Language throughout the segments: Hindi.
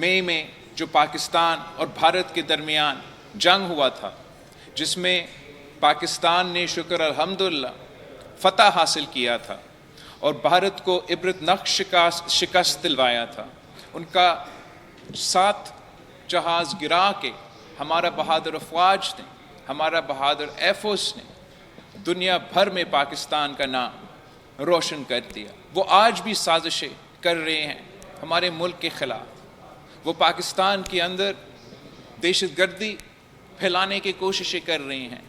मई में जो पाकिस्तान और भारत के दरमियान जंग हुआ था, जिसमें पाकिस्तान ने शुक्र अल्हम्दुलिल्लाह फतह हासिल किया था और भारत को इबरतनाक शिकस्त दिलवाया था, उनका 7 जहाज़ गिरा के हमारा बहादुर अफवाज ने, हमारा बहादुर एयरफोर्स ने दुनिया भर में पाकिस्तान का नाम रोशन कर दिया। वो आज भी साजिशें कर रहे हैं हमारे मुल्क के ख़िलाफ़। वो पाकिस्तान के अंदर दहशतगर्दी फैलाने की कोशिशें कर रहे हैं।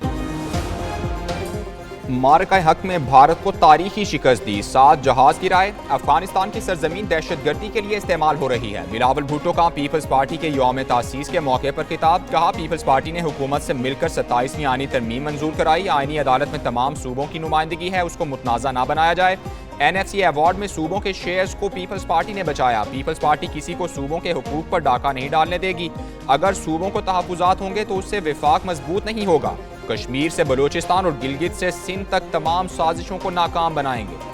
मार्का हक में भारत को तारीखी शिकस्त दी, 7 जहाज गिराए। अफगानिस्तान की सरजमीन दहशतगर्दी के लिए इस्तेमाल हो रही है। बिलावल भुट्टो का पीपल्स पार्टी के यौम तासीस के मौके पर खिताब। कहा, पीपल्स पार्टी ने हुकूमत से मिलकर 27वीं आईनी तरमीम मंजूर कराई। आईनी अदालत में तमाम सूबों की नुमाइंदगी है, उसको मुतनाज़ा ना बनाया जाए। NFC अवार्ड में सूबों के शेयर्स को पीपल्स पार्टी ने बचाया। पीपल्स पार्टी किसी को सूबों के हुकूक पर डाका नहीं डालने देगी। अगर सूबों को तहफ़्फ़ुज़ात होंगे तो उससे विफाक मजबूत नहीं होगा। कश्मीर से बलूचिस्तान और गिलगित से सिंध तक तमाम साजिशों को नाकाम बनाएंगे।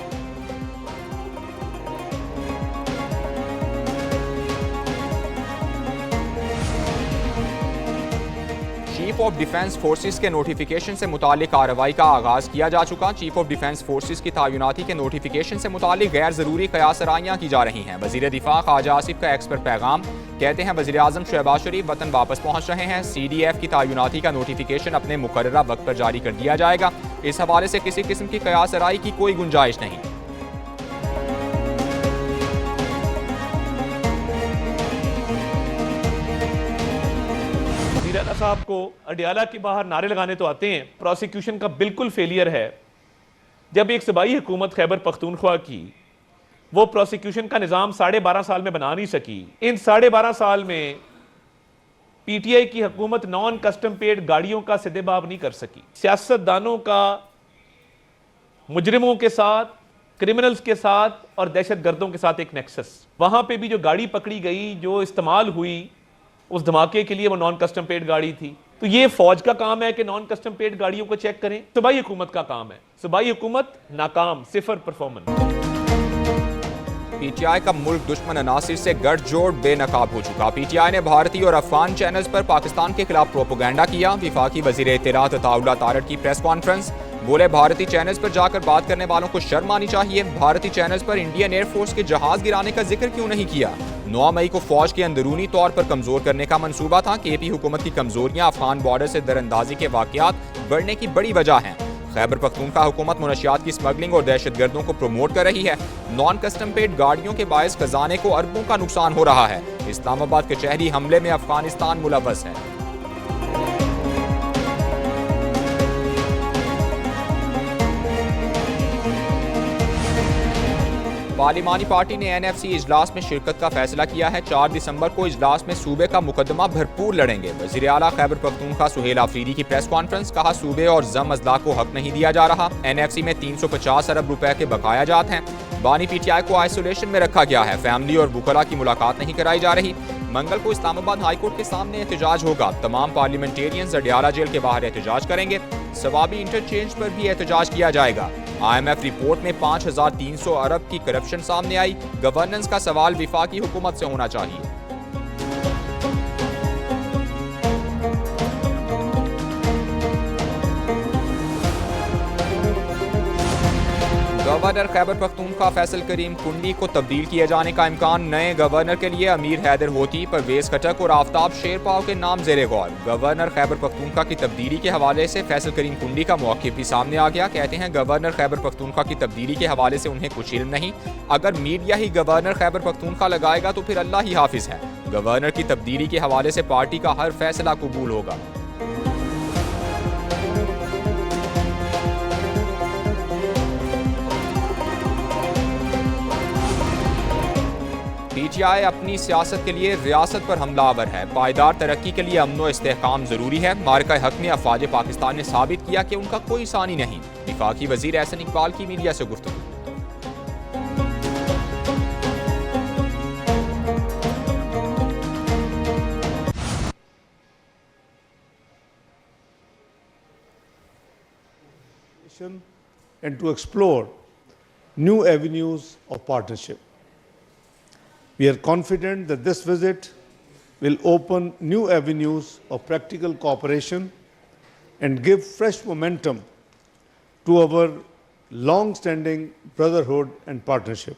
चीफ ऑफ डिफेंस फोर्सेस के नोटिफिकेशन से मुतालिक कार्रवाई का आगाज किया जा चुका। चीफ ऑफ डिफेंस फोर्सेस की तैनाती के नोटिफिकेशन से मुतालिक गैर जरूरी कयासराइयां की जा रही हैं। वजीर दिफा ख्वाजा आसिफ का एक्स पर पैगाम, कहते हैं वजीर आजम शहबाज शरीफ वतन वापस पहुंच रहे हैं। CDF की तैनाती का नोटिफिकेशन अपने मुकर्ररा वक्त पर जारी कर दिया जाएगा। इस हवाले से किसी किस्म की कयासराई की कोई गुंजाइश नहीं। साहब को अडियाला के बाहर नारे लगाने तो आते हैं, प्रोसिक्यूशन का बिल्कुल फेलियर है। जब एक सूबाई हुकूमत खैबर पख्तूनख्वा की वो प्रोसिक्यूशन का निज़ाम 12.5 साल में बना नहीं सकी, इन 12.5 साल में PTI की हुकूमत नॉन कस्टम पेड गाड़ियों का सदेबाब नहीं कर सकी। सियासतदानों का मुजरिमों के साथ, क्रिमिनल्स के साथ और दहशतगर्दों के साथ एक नेक्सस, वहां पे भी जो गाड़ी पकड़ी गई, जो इस्तेमाल हुई उस धमाके के लिए, वो नॉन कस्टम पेड गाड़ी थी। तो ये फौज का काम है कि नॉन कस्टम पेड गाड़ियों को चेक करें, सूबाई हुकूमत का काम है। सूबाई हुकूमत नाकाम, सिफर परफॉर्मेंस। PTI का मुल्क दुश्मन अनासिर से गठजोड़ बेनकाब हो चुका। PTI ने भारतीय और अफगान चैनल्स पर पाकिस्तान के खिलाफ प्रोपोगंडा किया। विफाकी वजीर इत्तलात अताउल्लाह तारड़ की प्रेस कॉन्फ्रेंस, बोले भारतीय चैनल्स पर जाकर बात करने वालों को शर्म आनी चाहिए। भारतीय चैनल्स पर इंडियन एयरफोर्स के जहाज गिराने का जिक्र क्यों नहीं किया? 9 मई को फौज के अंदरूनी तौर पर कमजोर करने का मंसूबा था। KP हुकूमत की कमजोरियां अफगान बॉर्डर से दरअंदाजी के वाकयात बढ़ने की बड़ी वजह हैं। खैबर पख्तूनख्वा हुकूमत मुनशियात की स्मगलिंग और दहशतगर्दों को प्रमोट कर रही है। नॉन कस्टम पेड गाड़ियों के बायस खजाने को अरबों का नुकसान हो रहा है। इस्लामाबाद कचहरी हमले में अफगानिस्तान मुलव्वस है। पार्लिमानी पार्टी ने NFC इजलास में शिरकत का फैसला किया है। 4 दिसंबर को इजलास में सूबे का मुकदमा भरपूर लड़ेंगे। वज़ीर आला खैबर पख्तूनख्वा सुहेल आफरीदी की प्रेस कॉन्फ्रेंस, कहा सूबे और जम अजला को हक नहीं दिया जा रहा। NFC में 350 अरब रुपए के बकाया जात हैं। बानी PTI को आइसोलेशन में रखा गया है। फैमिली और वुकला की मुलाकात नहीं कराई जा रही। मंगल को इस्लामाबाद हाईकोर्ट के सामने एहतजाज होगा। तमाम पार्लियामेंटेरियंस अडियाला जेल के बाहर एहतजाज करेंगे। सवाबी इंटरचेंज पर भी एहतजाज किया जाएगा। IMF रिपोर्ट में 5300 अरब की करप्शन सामने आई। गवर्नेंस का सवाल विफाकी हुकूमत से होना चाहिए। गवर्नर खैबर पख्तूनख्वा फैसल करीम कुंडी को तब्दील किए जाने का इम्कान। नए गवर्नर के लिए अमीर हैदर होती, परवेज खटक और आफ्ताब शेरपाव के नाम जेरे गौर। गवर्नर खैबर पख्तूनख्वा की तब्दीली के हवाले से फैसल करीम कुंडी का मौक़िफ़ भी सामने आ गया। कहते हैं गवर्नर खैबर पख्तूनख्वा की तब्दीली के हवाले से उन्हें कुछ इल्म नहीं। अगर मीडिया ही गवर्नर खैबर पख्तूनख्वा लगाएगा तो फिर अल्लाह ही हाफिज है। गवर्नर की तब्दीली के हवाले से पार्टी का हर फैसला कबूल होगा। PTI अपनी सियासत के लिए रियासत पर हमलावर है। पायदार तरक्की के लिए अमन व इस्तेहकाम जरूरी है। मार्का हक में अफवाज पाकिस्तान ने साबित किया कि उनका कोई सानी नहीं। विफाकी वजीर एहसन इकबाल की मीडिया से गुफ्तगू। and to explore new avenues of partnership. We are confident that this visit will open new avenues of practical cooperation and give fresh momentum to our long-standing brotherhood and partnership.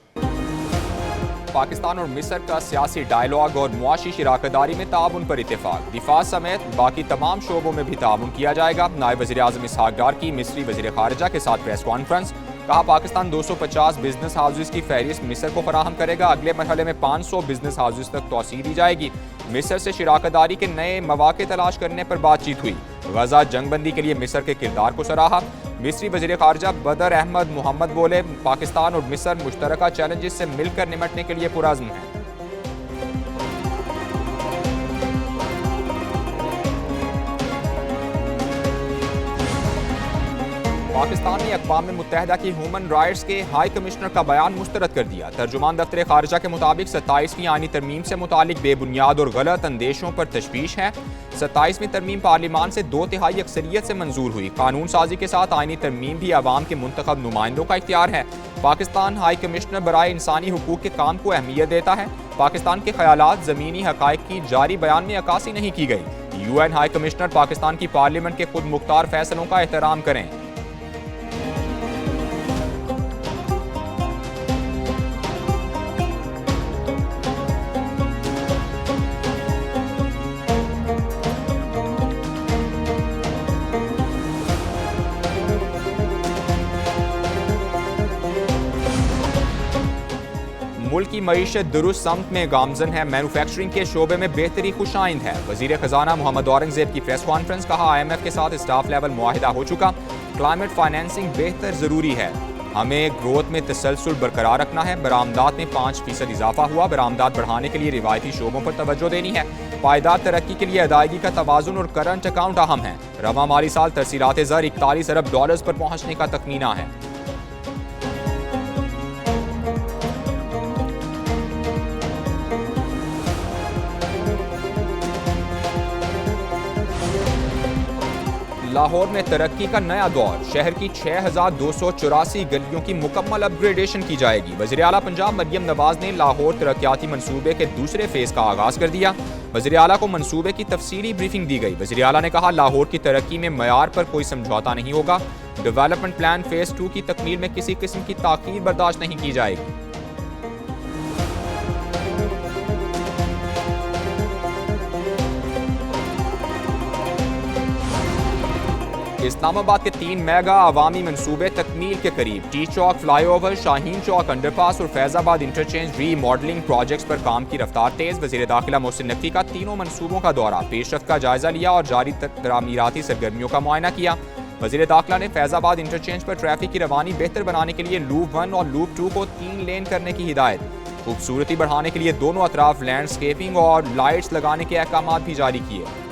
Pakistan और मिस्र का सियासी डायलॉग और मुआशी शराकतदारी में ताउन पर इत्तेफाक। दिफा समेत बाकी तमाम शोबों में भी ताउन किया जाएगा। नायब वज़ीर आज़म इसहाक डार की मिस्री वज़ीर ख़ारिजा के साथ प्रेस कॉन्फ्रेंस। कहा पाकिस्तान 250 बिजनेस हाउसेस की फहरिस्त मिस्र को फराहम करेगा। अगले मरहले में 500 बिजनेस हाउसेस तक तोसी दी जाएगी। मिस्र से शराकतदारी के नए मौके तलाश करने पर बातचीत हुई। गजा जंगबंदी के लिए मिस्र के किरदार को सराहा। मिस्री वज़ीर ख़ारिजा बदर अहमद मोहम्मद बोले पाकिस्तान और मिस्र मुश्तरका चैलेंजेस से मिलकर निपटने के लिए पुरअज़्म हैं। पाकिस्तान ने अक़वाम मुत्तहिदा की ह्यूमन राइट्स के हाई कमिश्नर का बयान मुस्तरद कर दिया। तर्जुमान दफ्तर ख़ारिजा के मुताबिक 27वीं आईनी तरमीम से मुतालिक बेबुनियाद और गलत अंदेशों पर तशवीश है। 27वीं तरमीम पार्लिमान से 2/3 अक्सरियत से मंजूर हुई। कानून साजी के साथ आईनी तरमीम भी अवाम के मुंतखब नुमाइंदों का इख्तियार है। पाकिस्तान हाई कमिश्नर बराए इंसानी हुकूक के काम को अहमियत देता है। पाकिस्तान के ख्यालात ज़मीनी हक़ाइक़ की जारी बयान में अक्कासी नहीं की गई। UN हाई कमिश्नर पाकिस्तान की पार्लियामेंट के खुद मुख्तार फैसलों का एहतराम करें। मुल्क की मईशत दुरुस्त समत में गामजन है। मैन्युफैक्चरिंग के शोबे में बेहतरी खुशाइंद है। वज़ीर ख़जाना मोहम्मद औरंगज़ेब की प्रेस कॉन्फ्रेंस। कहा IMF के साथ स्टाफ लेवल मुआहिदा हो चुका। क्लाइमेट फाइनेंसिंग बेहतर ज़रूरी है। हमें ग्रोथ में तसलसल बरकरार रखना है। बरामदात में 5% इजाफा हुआ। बरामदात बढ़ाने के लिए रिवायती शोबों पर तवज्जो देनी है। पायदार तरक्की के लिए अदायगी का तवाज़ुन और करंट अकाउंट अहम है। रवा माली साल तरसीलात ज़र $41 अरब पर पहुँचने का तखमीना है। लाहौर में तरक्की का नया दौर। शहर की 6284 गलियों की मुकम्मल अपग्रेडेशन की जाएगी। वज़ीर आला पंजाब मरियम नवाज ने लाहौर तरक्याती मंसूबे के दूसरे फेज़ का आगाज़ कर दिया। वज़ीर आला को मंसूबे की तफसीली ब्रीफिंग दी गई। वज़ीर आला ने कहा लाहौर की तरक्की में मयार पर कोई समझौता नहीं होगा। डेवलपमेंट प्लान फेज़ 2 की तकमील में किसी किस्म की ताख़ीर बर्दाश्त नहीं की जाएगी। इस्लामाबाद के 3 मेगा अवामी मंसूबे तकमील के करीब। टी चौक फ्लाईओवर, शाहीन चौक अंडरपास और फैजाबाद इंटरचेंज री मॉडलिंग प्रोजेक्ट्स पर काम की रफ्तार तेज। वज़ीर दाखिला मोहसिन नकवी का तीनों मंसूबों का दौरा। पेशरफ्त का जायजा लिया और जारी तमीराती सरगर्मियों का मुआयना किया। वज़ीर दाखिला ने फैजाबाद इंटरचेंज पर ट्रैफिक की रवानी बेहतर बनाने के लिए लूप 1 और लूप 2 को 3 लेन करने की हिदायत। खूबसूरती बढ़ाने के लिए दोनों अतराफ लैंडस्केपिंग और लाइट्स लगाने के अहकाम भी जारी किए।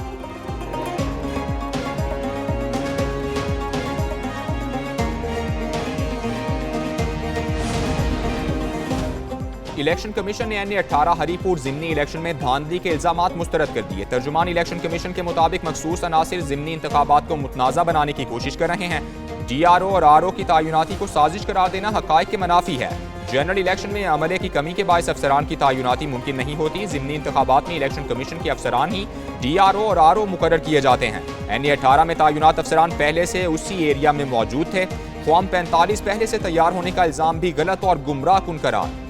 इलेक्शन कमीशन ने NA-18 हरीपुर ज़िमनी इलेक्शन में धांधली के इल्जामात मुस्तरद कर दिए। तर्जुमान इलेक्शन कमीशन के मुताबिक मखसूस अनासिर ज़िमनी इंतखाबात को मुतनाज़ा बनाने की कोशिश कर रहे हैं। DRO और RO की तैनाती को साजिश करार देना हक़ाइक़ के मुनाफी है। जनरल इलेक्शन में अमले की कमी के बायस अफसरान की तैनाती मुमकिन नहीं होती। ज़िमनी इंतखाबात में इलेक्शन कमीशन के अफसरान ही DRO और RO मुकर्रर किए जाते हैं। NA-18 में तैनात अफसरान पहले से उसी एरिया में मौजूद थे। फॉर्म 45 पहले से तैयार होने का इल्ज़ाम भी गलत और गुमराह कुन करार।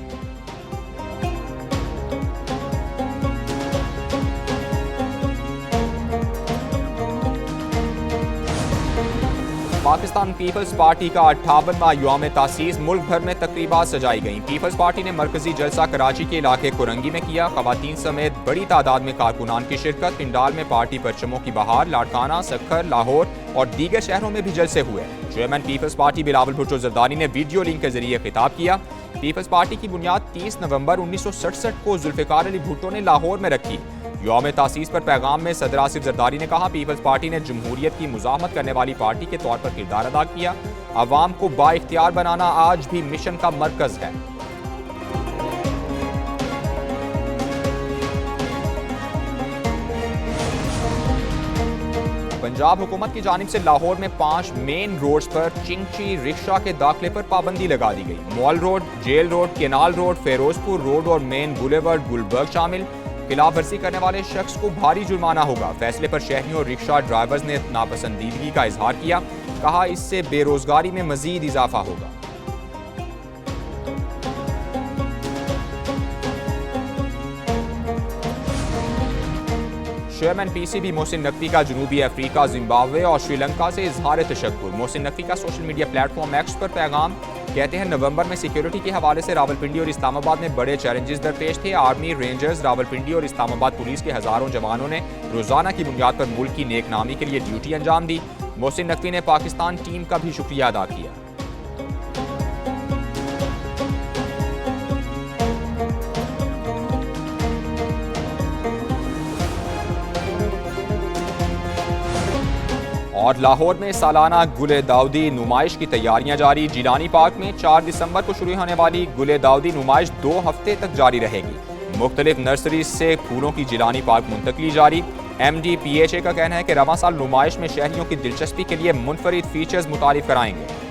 पाकिस्तान पीपल्स पार्टी का 58वां यौम तासीस मुल्क भर में तकरीबात सजाई गई। पीपल्स पार्टी ने मरकजी जलसा कराची के इलाके कुरंगी में किया। खवातीन समेत बड़ी तादाद में कारकुनान की शिरकत। पिंडाल में पार्टी परचमों की बहार। लाड़काना, सखर, लाहौर और दीगर शहरों में भी जलसे हुए। Chairman People's Party Bilawal Bhutto Zardari ने वीडियो लिंक के जरिए खिताब किया। पीपल्स पार्टी की बुनियाद 30 नवंबर 1967 को जुल्फ़िकार अली भुट्टो ने लाहौर में रखी। यौम तासीस पर पैगाम में सदर आसिफ जरदारी ने कहा पीपल्स पार्टी ने जमहूरियत की मुज़ाहमत करने वाली पार्टी के तौर पर किरदार अदा किया। अवाम को बाइख्तियार बनाना आज भी मिशन का मरकज है। पंजाब हुकूमत की जानिब से लाहौर में 5 मेन रोड्स पर चिंची रिक्शा के दाखिले पर पाबंदी लगा दी गई। Mall road, jail road, canal road, Ferozepur road और मेन बुलेवर्ड गुलबर्ग शामिल। खिलाफ वर्जी करने वाले शख्स को भारी जुर्माना होगा। फैसले पर शहरियों और रिक्शा ड्राइवर्स ने नापसंदीदगी का इजहार किया। कहा इससे बेरोजगारी में मजीद इजाफा होगा। चेयरमैन पीसीबी मोहसिन नकवी का जनूबी अफ्रीका, जिम्बाब्वे और श्रीलंका से इजहार तशक्कुर। मोहसिन नकवी का सोशल मीडिया प्लेटफॉर्म एक्स पर पैगाम। कहते हैं नवंबर में सिक्योरिटी के हवाले से रावलपिंडी और इस्लामाबाद में बड़े चैलेंजेस दरपेश थे। आर्मी, रेंजर्स, रावलपिंडी और इस्लामाबाद पुलिस के हजारों जवानों ने रोजाना की बुनियाद पर मुल्क की नेकनामी के लिए ड्यूटी अंजाम दी। मोहसिन नकवी ने पाकिस्तान टीम का भी शुक्रिया अदा किया। और लाहौर में सालाना गुले दाऊदी नुमाइश की तैयारियां जारी। जिलानी पार्क में 4 दिसंबर को शुरू होने वाली गुले दाऊदी नुमाइश 2 हफ्ते तक जारी रहेगी। मुख्तलिफ नर्सरी से फूलों की जिलानी पार्क मुंतकली जारी। MD PHA का कहना है कि रवां साल नुमाइश में शहरियों की दिलचस्पी के लिए मुनफरिद फीचर्स मुतारिफ कराएंगे।